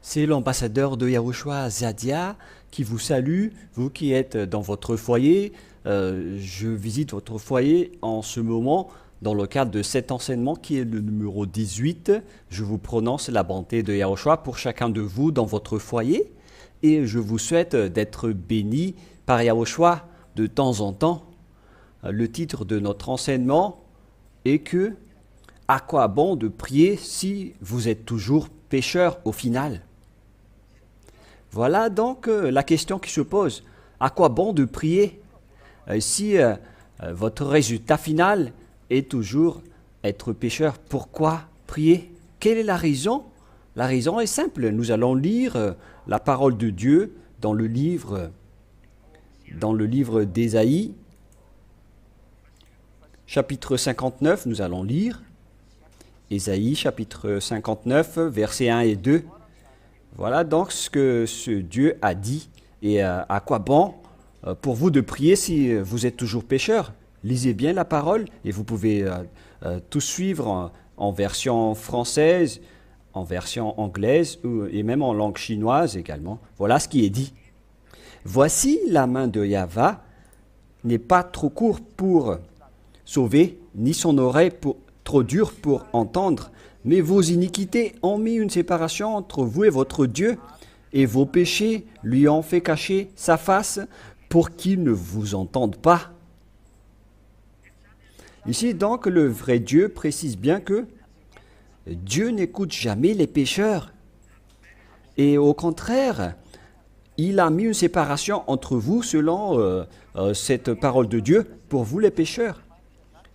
C'est l'ambassadeur de Yahushua Zadia qui vous salue, vous qui êtes dans votre foyer. Je visite votre foyer en ce moment dans le cadre de cet enseignement qui est le numéro 18. Je vous prononce la bonté de Yahushua pour chacun de vous dans votre foyer et je vous souhaite d'être béni par Yahushua de temps en temps. Le titre de notre enseignement est que « À quoi bon de prier si vous êtes toujours pécheur au final ?» Voilà donc la question qui se pose. À quoi bon de prier si votre résultat final est toujours être pécheur? Pourquoi prier? Quelle est la raison? La raison est simple. Nous allons lire la parole de Dieu dans le livre d'Ésaïe, chapitre 59. Nous allons lire Ésaïe, chapitre 59, versets 1 et 2. Voilà donc ce que ce Dieu a dit et à quoi bon pour vous de prier si vous êtes toujours pécheur. Lisez bien la parole et vous pouvez tout suivre en version française, en version anglaise et même en langue chinoise également. Voilà ce qui est dit. Voici la main de Yahva n'est pas trop courte pour sauver, ni son oreille trop dure pour entendre. Mais vos iniquités ont mis une séparation entre vous et votre Dieu, et vos péchés lui ont fait cacher sa face pour qu'il ne vous entende pas. Ici donc, le vrai Dieu précise bien que Dieu n'écoute jamais les pécheurs. Et au contraire, il a mis une séparation entre vous selon cette parole de Dieu pour vous les pécheurs.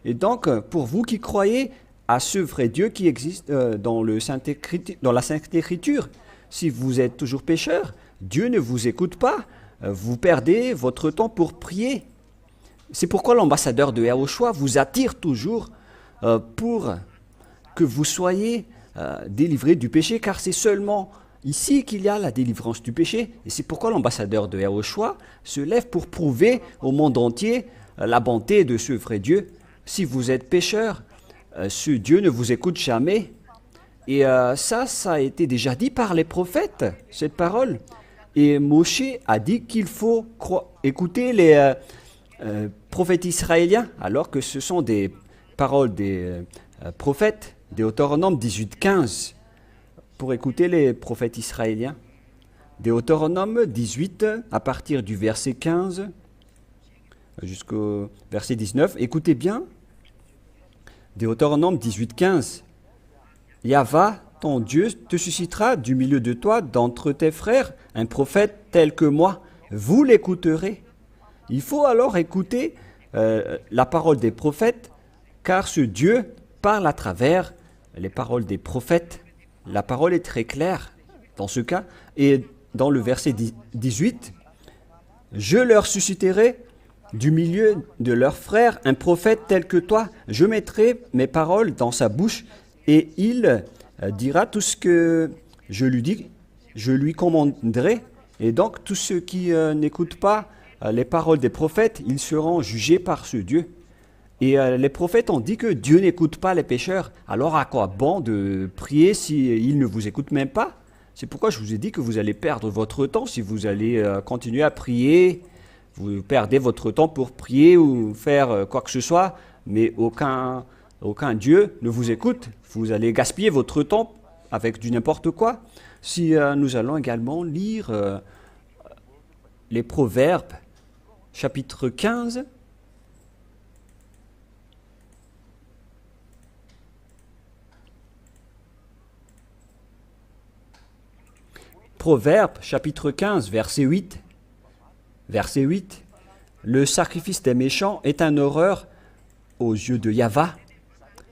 Et donc, pour vous qui croyez à ce vrai Dieu qui existe dans la Sainte Écriture. Si vous êtes toujours pécheur, Dieu ne vous écoute pas. Vous perdez votre temps pour prier. C'est pourquoi l'ambassadeur de Yahushua vous attire toujours pour que vous soyez délivrés du péché, car c'est seulement ici qu'il y a la délivrance du péché. Et c'est pourquoi l'ambassadeur de Yahushua se lève pour prouver au monde entier la bonté de ce vrai Dieu. Si vous êtes pécheur, ce Dieu ne vous écoute jamais. Et ça a été déjà dit par les prophètes, cette parole. Et Moshe a dit qu'il faut écouter les prophètes israéliens, alors que ce sont des paroles des prophètes, Deutéronome 18-15, pour écouter les prophètes israéliens. Deutéronome 18, à partir du verset 15 jusqu'au verset 19, écoutez bien. Deutéronome 18-15. Yahva, ton Dieu, te suscitera du milieu de toi, d'entre tes frères, un prophète tel que moi. Vous l'écouterez. Il faut alors écouter la parole des prophètes, car ce Dieu parle à travers les paroles des prophètes. La parole est très claire dans ce cas. Et dans le verset 18, « Je leur susciterai du milieu de leurs frères, un prophète tel que toi, je mettrai mes paroles dans sa bouche et il dira tout ce que je lui dis, je lui commanderai. Et donc tous ceux qui n'écoutent pas les paroles des prophètes, ils seront jugés par ce Dieu. Et les prophètes ont dit que Dieu n'écoute pas les pécheurs. Alors à quoi bon de prier s'il ne vous écoute même pas? C'est pourquoi je vous ai dit que vous allez perdre votre temps si vous allez continuer à prier. Vous perdez votre temps pour prier ou faire quoi que ce soit, mais aucun Dieu ne vous écoute. Vous allez gaspiller votre temps avec du n'importe quoi. Si nous allons également lire les Proverbes, chapitre 15, Proverbes, chapitre 15, verset 8. Verset 8. Le sacrifice des méchants est une horreur aux yeux de Yahva.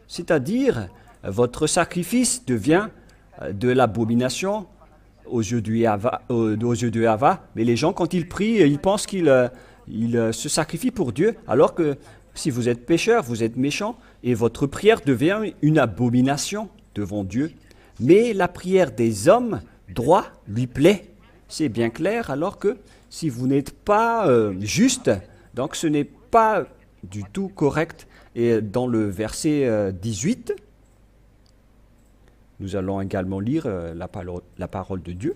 C'est-à-dire, votre sacrifice devient de l'abomination aux yeux de Yahva. Mais les gens, quand ils prient, ils pensent qu'ils se sacrifient pour Dieu, alors que si vous êtes pécheur, vous êtes méchant, et votre prière devient une abomination devant Dieu. Mais la prière des hommes droits lui plaît. C'est bien clair, alors que si vous n'êtes pas juste, donc ce n'est pas du tout correct. Et dans le verset 18, Nous allons également lire la parole de Dieu.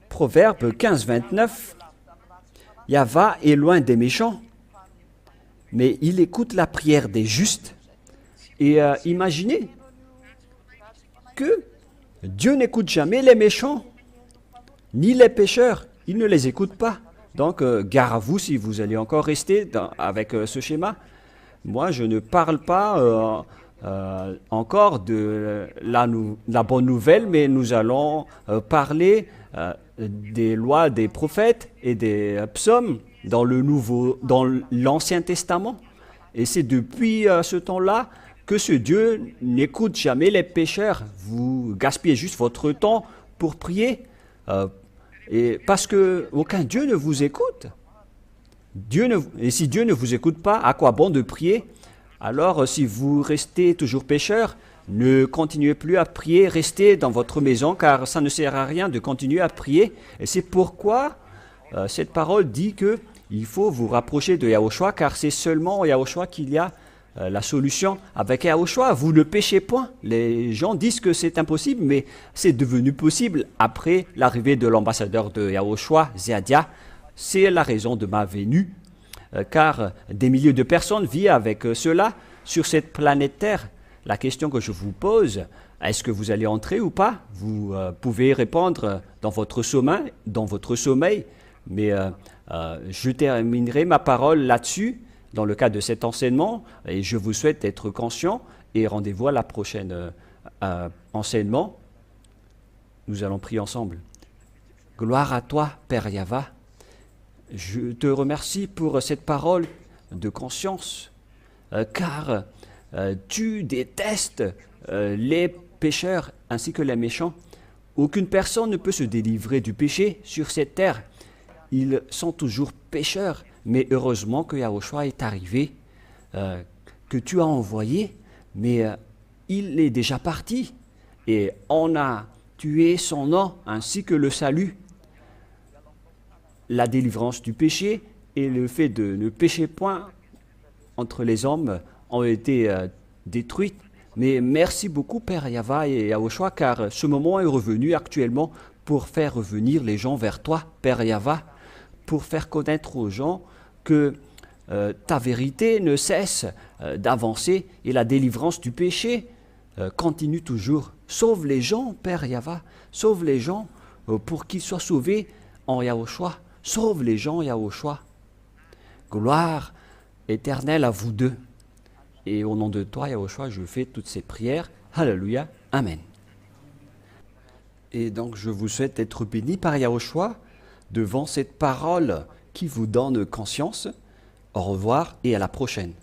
Proverbe 15, 29. Yahva est loin des méchants, mais il écoute la prière des justes. Et imaginez que Dieu n'écoute jamais les méchants, ni les pécheurs. Il ne les écoute pas. Donc, gare à vous si vous allez encore rester avec ce schéma. Moi, je ne parle pas encore de la bonne nouvelle, mais nous allons parler des lois des prophètes et des psaumes dans l'Ancien Testament. Et c'est depuis ce temps-là que ce Dieu n'écoute jamais les pécheurs. Vous gaspillez juste votre temps pour prier. Et parce que aucun Dieu ne vous écoute. Et si Dieu ne vous écoute pas, à quoi bon de prier? Alors, si vous restez toujours pécheur, ne continuez plus à prier, restez dans votre maison, car ça ne sert à rien de continuer à prier. Et c'est pourquoi cette parole dit qu'il faut vous rapprocher de Yahushua, car c'est seulement en Yahushua qu'il y a la solution. Avec Yahushua, vous ne péchez point. Les gens disent que c'est impossible, mais c'est devenu possible après l'arrivée de l'ambassadeur de Yahushua, Zéadia. C'est la raison de ma venue, car des milliers de personnes vivent avec cela sur cette planète Terre. La question que je vous pose, est-ce que vous allez entrer ou pas? Vous pouvez répondre dans votre sommeil, mais je terminerai ma parole là-dessus dans le cadre de cet enseignement, et je vous souhaite d'être conscient, et rendez-vous à la prochaine enseignement. Nous allons prier ensemble. Gloire à toi, Père Yahva. Je te remercie pour cette parole de conscience, car tu détestes les pécheurs ainsi que les méchants. Aucune personne ne peut se délivrer du péché sur cette terre. Ils sont toujours pécheurs. Mais heureusement que Yahushua est arrivé, que tu as envoyé, mais il est déjà parti. Et on a tué son nom ainsi que le salut. La délivrance du péché et le fait de ne pécher point entre les hommes ont été détruites. Mais merci beaucoup, Père Yahva et Yahushua, car ce moment est revenu actuellement pour faire revenir les gens vers toi, Père Yahva, pour faire connaître aux gens que ta vérité ne cesse d'avancer et la délivrance du péché continue toujours. Sauve les gens, Père Yahva, sauve les gens pour qu'ils soient sauvés en Yahushua. Sauve les gens, Yahushua. Gloire éternelle à vous deux. Et au nom de toi, Yahushua, je fais toutes ces prières. Alléluia. Amen. Et donc, je vous souhaite d'être bénis par Yahushua devant cette parole qui vous donne conscience. Au revoir et à la prochaine.